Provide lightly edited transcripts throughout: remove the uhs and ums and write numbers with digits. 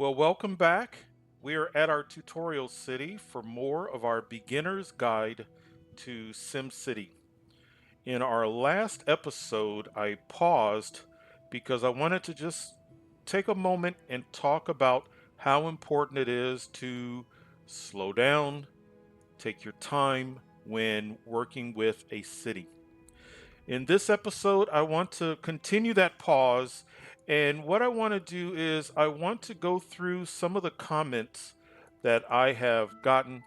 Well, welcome back. We are at our tutorial city for more of our beginner's guide to SimCity. In our last episode, I paused because I wanted to just take a moment and talk about how important it is to slow down, take your time when working with a city. In this episode, I want to continue that pause. And what I want to do is, I want to go through some of the comments that I have gotten.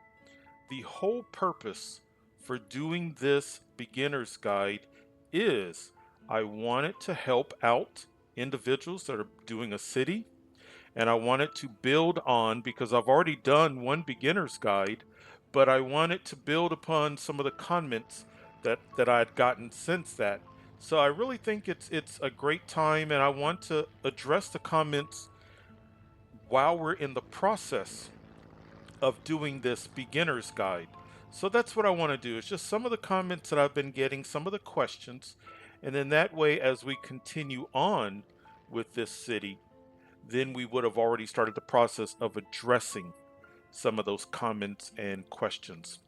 The whole purpose for doing this beginner's guide is I want it to help out individuals that are doing a city. And I want it to build on, because I've already done one beginner's guide, but I want it to build upon some of the comments that I'd gotten since that. So I really think it's a great time, and I want to address the comments while we're in the process of doing this beginner's guide. So that's what I want to do. It's just some of the comments that I've been getting, some of the questions, and then that way, as we continue on with this city, then we would have already started the process of addressing some of those comments and questions.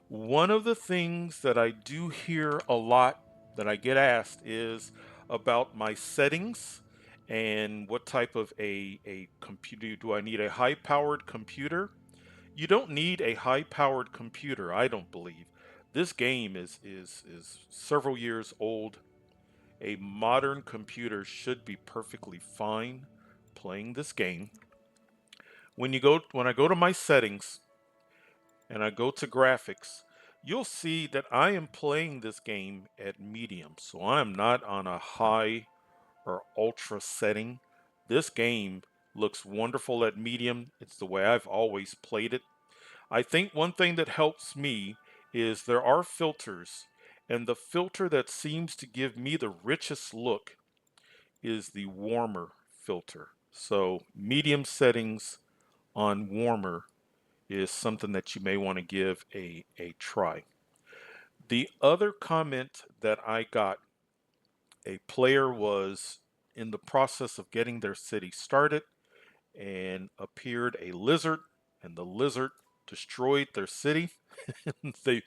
One of the things that I do hear a lot that I get asked is about my settings and what type of a computer. Do I need a high powered computer? You don't need a high powered computer, I don't believe. This game is several years old. A modern computer should be perfectly fine playing this game. When I go to my settings and I go to graphics, you'll see that I am playing this game at medium. So I am not on a high or ultra setting. This game looks wonderful at medium. It's the way I've always played it. I think one thing that helps me is there are filters, and the filter that seems to give me the richest look is the warmer filter. So medium settings on warmer is something that you may want to give a try. The other comment that I got, a player was in the process of getting their city started and appeared a lizard, and the lizard destroyed their city. they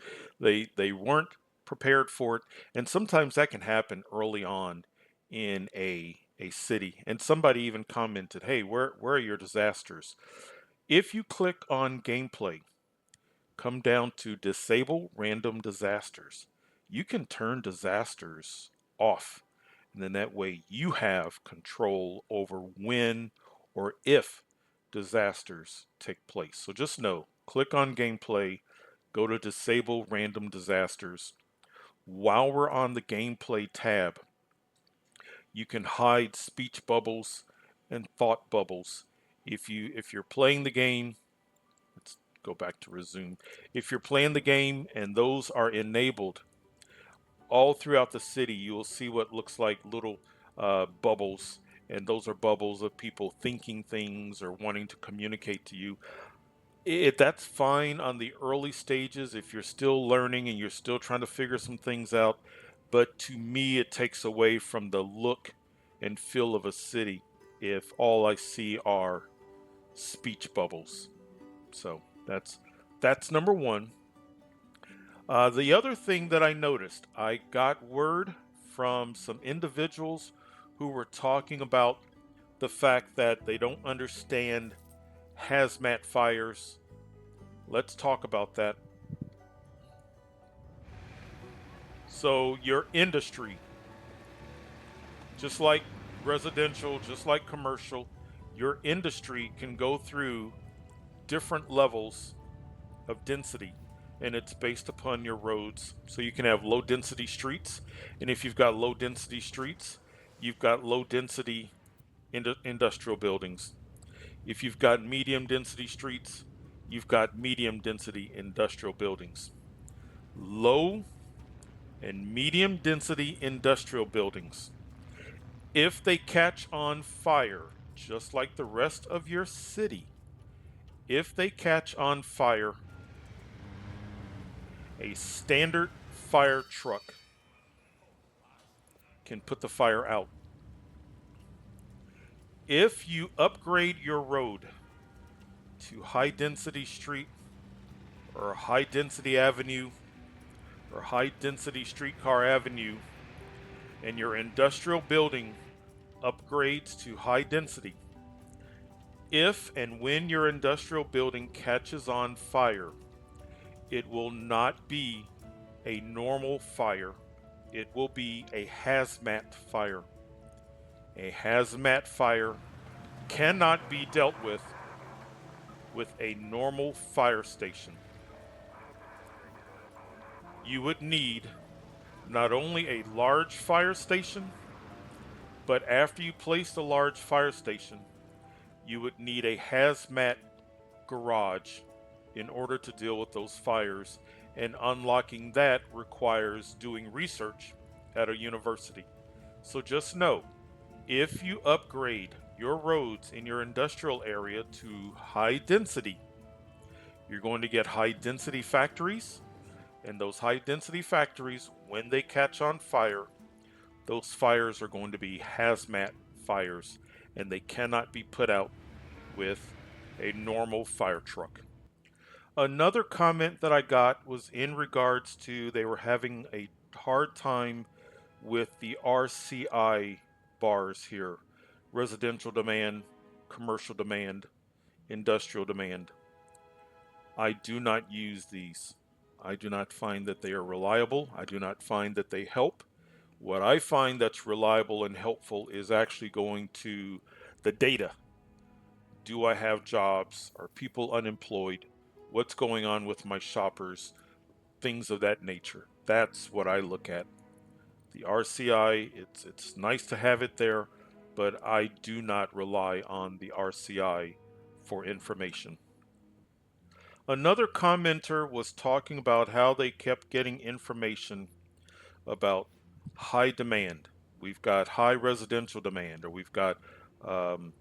they weren't prepared for it, and sometimes that can happen early on in a city. And somebody even commented, "Hey, where are your disasters?" If you click on gameplay, come down to disable random disasters, you can turn disasters off. And then that way you have control over when or if disasters take place. So just know, click on gameplay, go to disable random disasters. While we're on the gameplay tab, you can hide speech bubbles and thought bubbles. If you're playing the game, let's go back to resume. If you're playing the game and those are enabled all throughout the city, you will see what looks like little bubbles, and those are bubbles of people thinking things or wanting to communicate to you. That's fine on the early stages if you're still learning and you're still trying to figure some things out. But to me, it takes away from the look and feel of a city if all I see are speech bubbles. So that's number one. The other thing that I noticed, I got word from some individuals who were talking about the fact that they don't understand hazmat fires. Let's talk about that. So, your industry, just like residential, just like commercial, your industry can go through different levels of density, and it's based upon your roads. So you can have low density streets, and if you've got low density streets, you've got low density industrial buildings. If you've got medium density streets, you've got medium density industrial buildings. Low and medium density industrial buildings, if they catch on fire, just like the rest of your city, if they catch on fire, a standard fire truck can put the fire out. If you upgrade your road to high density street or high density avenue or high density streetcar avenue, and your industrial building upgrades to high density, if and when your industrial building catches on fire, it will not be a normal fire. It will be a hazmat fire. A hazmat fire cannot be dealt with a normal fire station. You would need not only a large fire station, but after you place the large fire station, you would need a hazmat garage in order to deal with those fires. And unlocking that requires doing research at a university. So just know, if you upgrade your roads in your industrial area to high density, you're going to get high density factories. And those high density factories, when they catch on fire, those fires are going to be hazmat fires, and they cannot be put out with a normal fire truck. Another comment that I got was in regards to they were having a hard time with the RCI bars here: residential demand, commercial demand, industrial demand. I do not use these. I do not find that they are reliable. I do not find that they help. What I find that's reliable and helpful is actually going to the data. Do I have jobs? Are people unemployed? What's going on with my shoppers? Things of that nature. That's what I look at. The RCI, it's nice to have it there, but I do not rely on the RCI for information. Another commenter was talking about how they kept getting information about high demand. We've got high residential demand, or we've got um,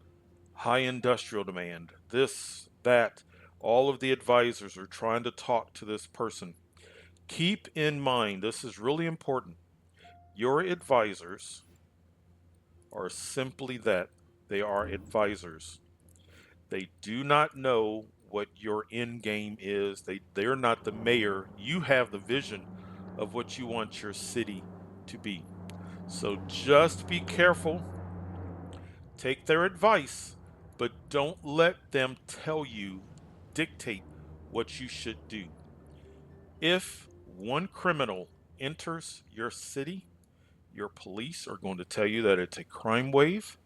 high industrial demand. This, that. All of the advisors are trying to talk to this person. Keep in mind, this is really important. Your advisors are simply that. They are advisors. They do not know what your end game is. They're not the mayor. You have the vision of what you want your city to be. So just be careful, take their advice, but don't let them tell you, dictate what you should do. If one criminal enters your city, your police are going to tell you that it's a crime wave.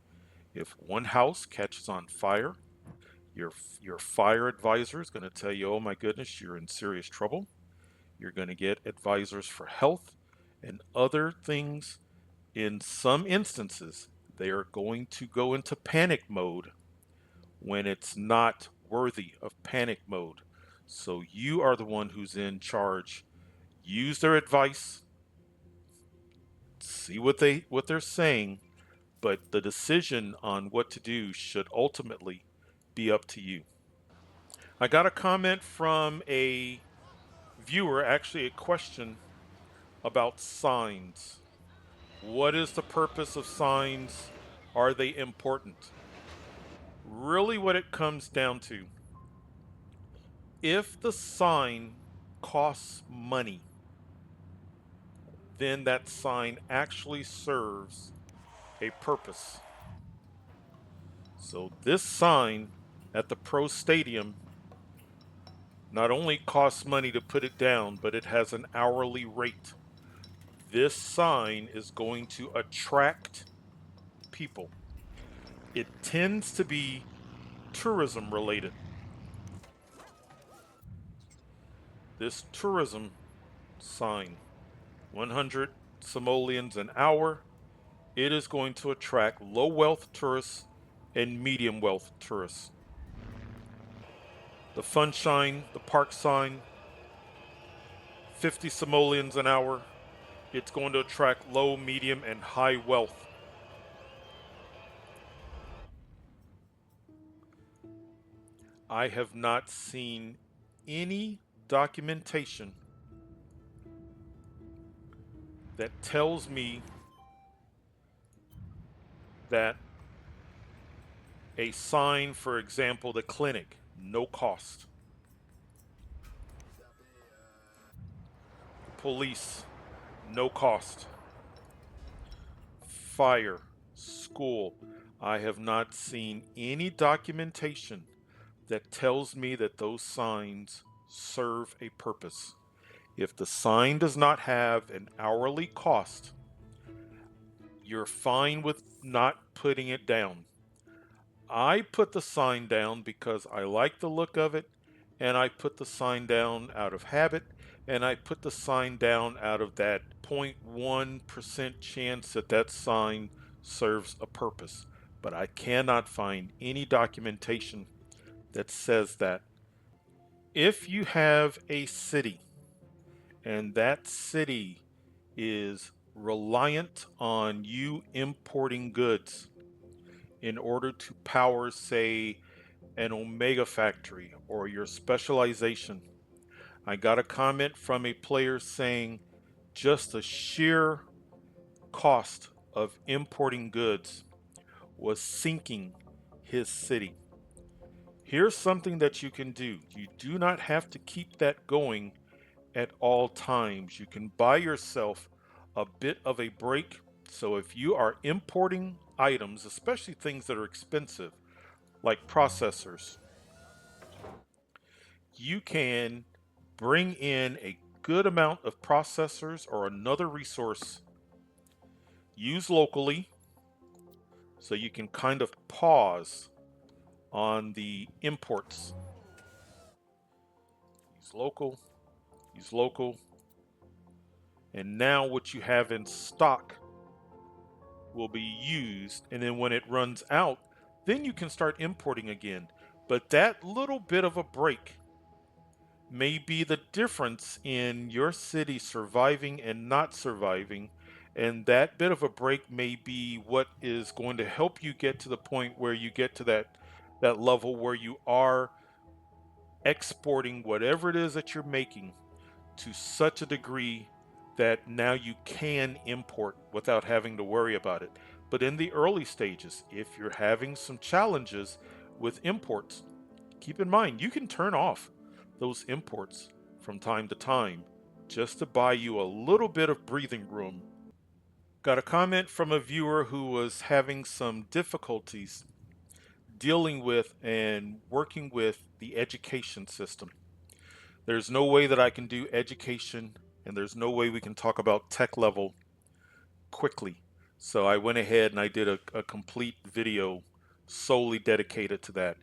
If one house catches on fire, your your fire advisor is going to tell you, "Oh my goodness, you're in serious trouble." You're going to get advisors for health and other things. In some instances, they are going to go into panic mode when it's not worthy of panic mode. So you are the one who's in charge. Use their advice, see what they're saying, but the decision on what to do should ultimately be up to you. I got a comment from a viewer, actually a question about signs. What is the purpose of signs? Are they important? Really, what it comes down to, if the sign costs money, then that sign actually serves a purpose. So, this sign at the Pro Stadium not only costs money to put it down, but it has an hourly rate. This sign is going to attract people. It tends to be tourism related. This tourism sign, 100 simoleons an hour, it is going to attract low wealth tourists and medium wealth tourists. The Funshine, the park sign, 50 simoleons an hour, it's going to attract low, medium, and high wealth. I have not seen any documentation that tells me that A sign, for example, the clinic, no cost. The police, no cost. Fire, school. I have not seen any documentation that tells me that those signs serve a purpose. If the sign does not have an hourly cost, you're fine with not putting it down. I put the sign down because I like the look of it, and I put the sign down out of habit, and I put the sign down out of that 0.1% chance that that sign serves a purpose. But I cannot find any documentation that says that. If you have a city and that city is reliant on you importing goods in order to power, say, an Omega factory or your specialization. I got a comment from a player saying just the sheer cost of importing goods was sinking his city. Here's something that you can do. You do not have to keep that going at all times. You can buy yourself a bit of a break. So if you are importing items, especially things that are expensive, like processors, you can bring in a good amount of processors or another resource, use locally, so you can kind of pause on the imports. Use local, use local, and now what you have in stock will be used, and then when it runs out, then you can start importing again. But that little bit of a break may be the difference in your city surviving and not surviving. And that bit of a break may be what is going to help you get to the point where you get to that level where you are exporting whatever it is that you're making to such a degree that now you can import without having to worry about it. But in the early stages, if you're having some challenges with imports, keep in mind you can turn off those imports from time to time just to buy you a little bit of breathing room. Got a comment from a viewer who was having some difficulties dealing with and working with the education system. There's no way that I can do education, and there's no way we can talk about tech level quickly. So I went ahead and I did a complete video solely dedicated to that.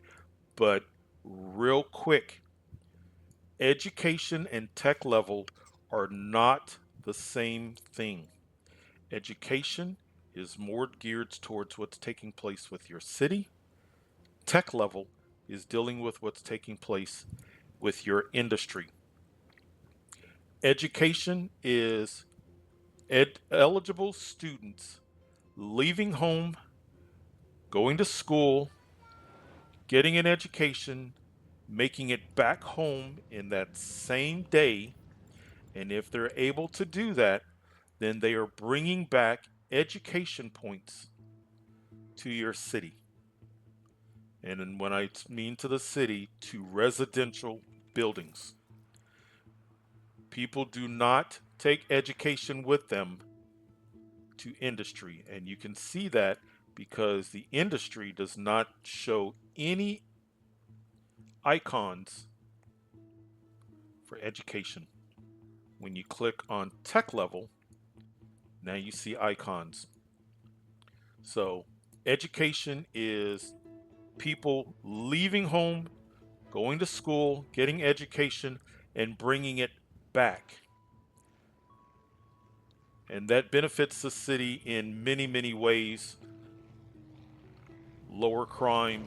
But real quick, education and tech level are not the same thing. Education is more geared towards what's taking place with your city. Tech level is dealing with what's taking place with your industry. Education is eligible students leaving home, going to school, getting an education, making it back home in that same day. And if they're able to do that, then they are bringing back education points to your city. And when I mean to the city, to residential buildings. People do not take education with them to industry. And you can see that because the industry does not show any icons for education. When you click on tech level, now you see icons. So, education is people leaving home, going to school, getting education, and bringing it back. And that benefits the city in many, many ways. Lower crime,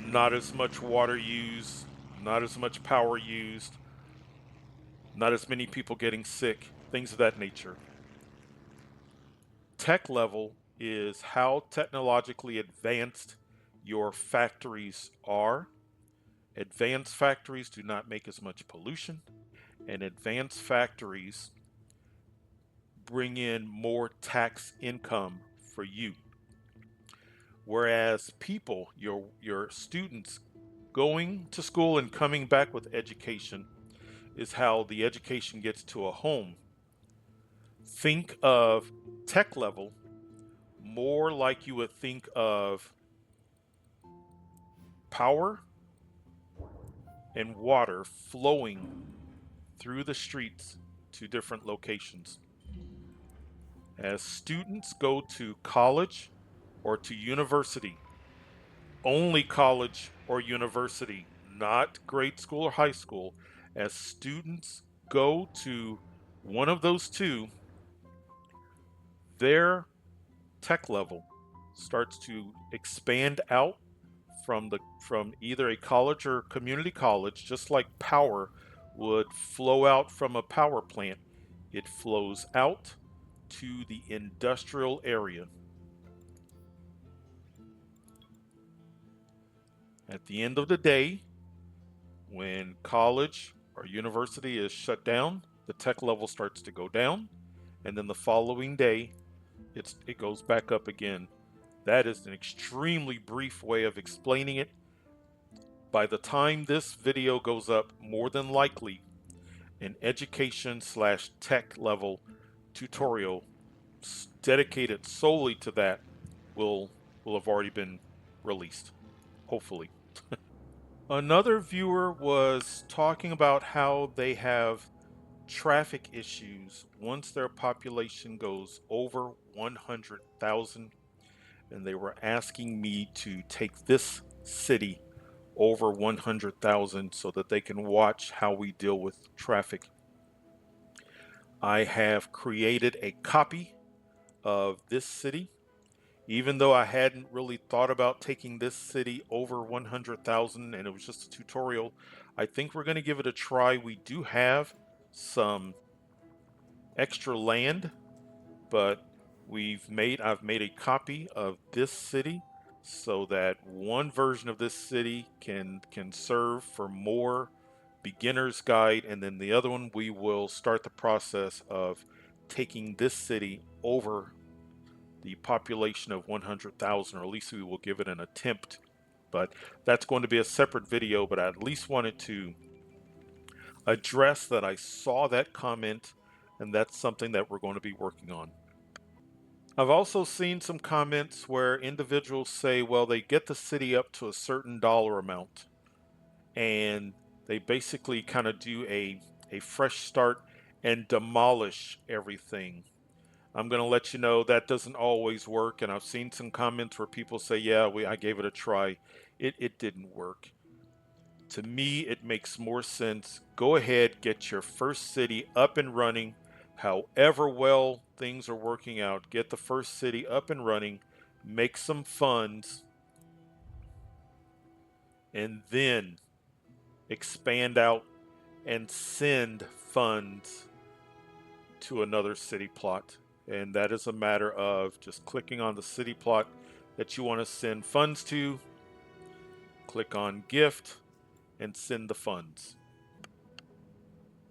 not as much water used, not as much power used, not as many people getting sick, things of that nature. Tech level is how technologically advanced your factories are. Advanced factories do not make as much pollution, and advanced factories bring in more tax income for you. Whereas people, your students going to school and coming back with education is how the education gets to a home. Think of tech level more like you would think of power and water flowing through the streets to different locations. As students go to college or to university, only college or university, not grade school or high school, as students go to one of those two, their tech level starts to expand out from either a college or community college, just like power would flow out from a power plant. It flows out to the industrial area. At the end of the day, when college or university is shut down, the tech level starts to go down, and then the following day, it goes back up again. That is an extremely brief way of explaining it. By the time this video goes up, more than likely, an education slash tech level tutorial dedicated solely to that will will have already been released, hopefully. Another viewer was talking about how they have traffic issues once their population goes over 100,000, and they were asking me to take this city over 100,000 so that they can watch how we deal with traffic. I have created a copy of this city. Even though I hadn't really thought about taking this city over 100,000 and it was just a tutorial, I think we're going to give it a try. We do have some extra land, but I've made a copy of this city so that one version of this city can serve for more beginner's guide, and then the other one we will start the process of taking this city over the population of 100,000, or at least we will give it an attempt. But that's going to be a separate video, but I at least wanted to address that I saw that comment, and that's something that we're going to be working on. I've also seen some comments where individuals say, well, they get the city up to a certain dollar amount and they basically kind of do a fresh start and demolish everything. I'm going to let you know that doesn't always work. And I've seen some comments where people say, yeah, I gave it a try. It didn't work. To me, it makes more sense. Go ahead, get your first city up and running. However well things are working out, get the first city up and running, make some funds, and then expand out and send funds to another city plot. And that is a matter of just clicking on the city plot that you want to send funds to, click on gift, and send the funds.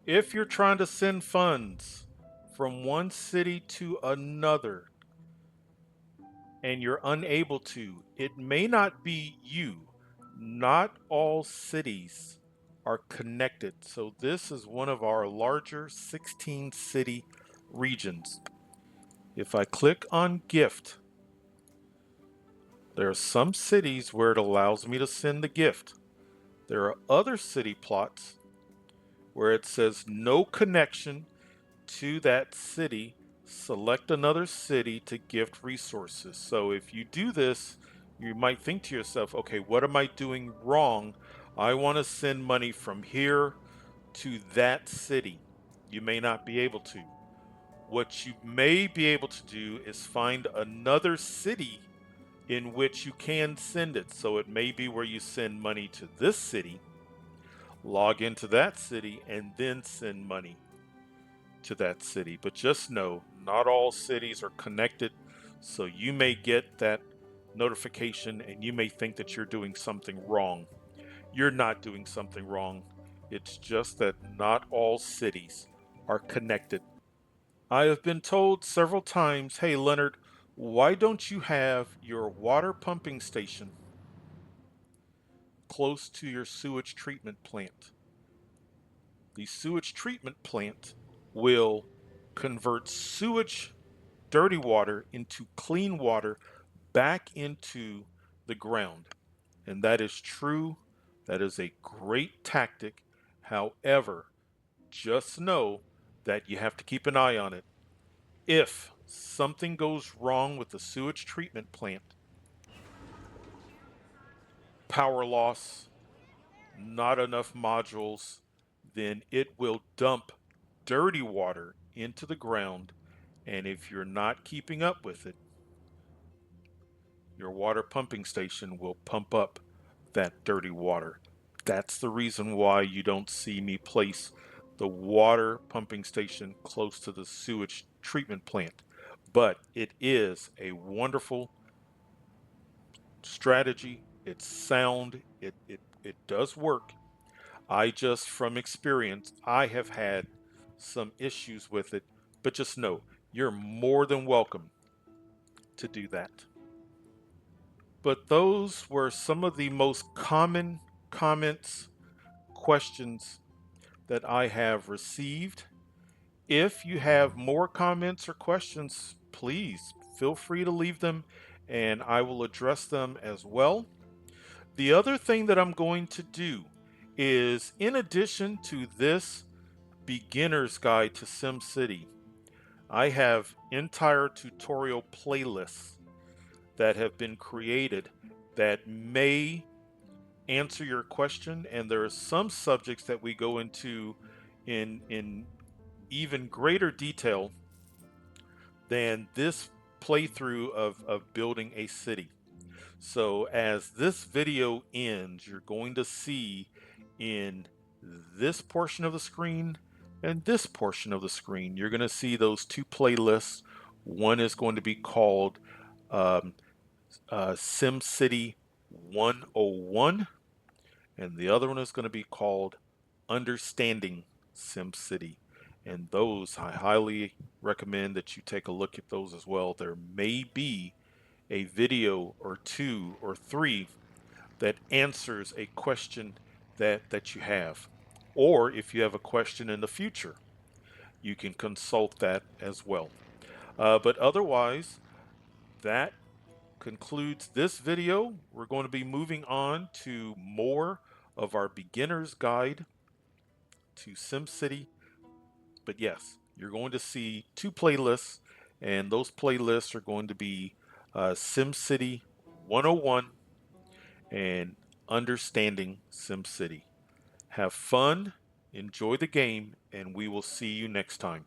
If you're trying to send funds from one city to another and you're unable to, it may not be you. Not all cities are connected. So, this is one of our larger 16 city regions. If I click on gift, there are some cities where it allows me to send the gift. There are other city plots where it says no connection to that city. Select another city to gift resources. So if you do this, you might think to yourself, okay, what am I doing wrong? I want to send money from here to that city. You may not be able to. What you may be able to do is find another city in which you can send it. So it may be where you send money to this city, log into that city, and then send money to that city. But just know, not all cities are connected. So you may get that notification and you may think that you're doing something wrong. You're not doing something wrong. It's just that not all cities are connected. I have been told several times, hey, Leonard, Why don't you have your water pumping station close to your sewage treatment plant? The sewage treatment plant will convert sewage dirty water into clean water back into the ground. And that is true. That is a great tactic. However, just know that you have to keep an eye on it. If something goes wrong with the sewage treatment plant, power loss, not enough modules, then it will dump dirty water into the ground. And if you're not keeping up with it, your water pumping station will pump up that dirty water. That's the reason why you don't see me place the water pumping station close to the sewage treatment plant. But it is a wonderful strategy. It's sound. It does work. I just, from experience, I have had some issues with it, but just know you're more than welcome to do that. But those were some of the most common comments, questions that I have received. If you have more comments or questions, please feel free to leave them and I will address them as well. The other thing that I'm going to do is, in addition to this beginner's guide to SimCity, I have entire tutorial playlists that have been created that may answer your question, and there are some subjects that we go into in even greater detail than this playthrough of building a city. So as this video ends, you're going to see in this portion of the screen and this portion of the screen, you're going to see those two playlists. One is going to be called um, SimCity 101, and the other one is going to be called Understanding SimCity. And those, I highly recommend that you take a look at those as well. There may be a video or two or three that answers a question that you have. Or if you have a question in the future, you can consult that as well. But otherwise, that concludes this video. We're going to be moving on to more of our beginner's guide to SimCity. But yes, you're going to see two playlists, and those playlists are going to be SimCity 101 and Understanding SimCity. Have fun, enjoy the game, and we will see you next time.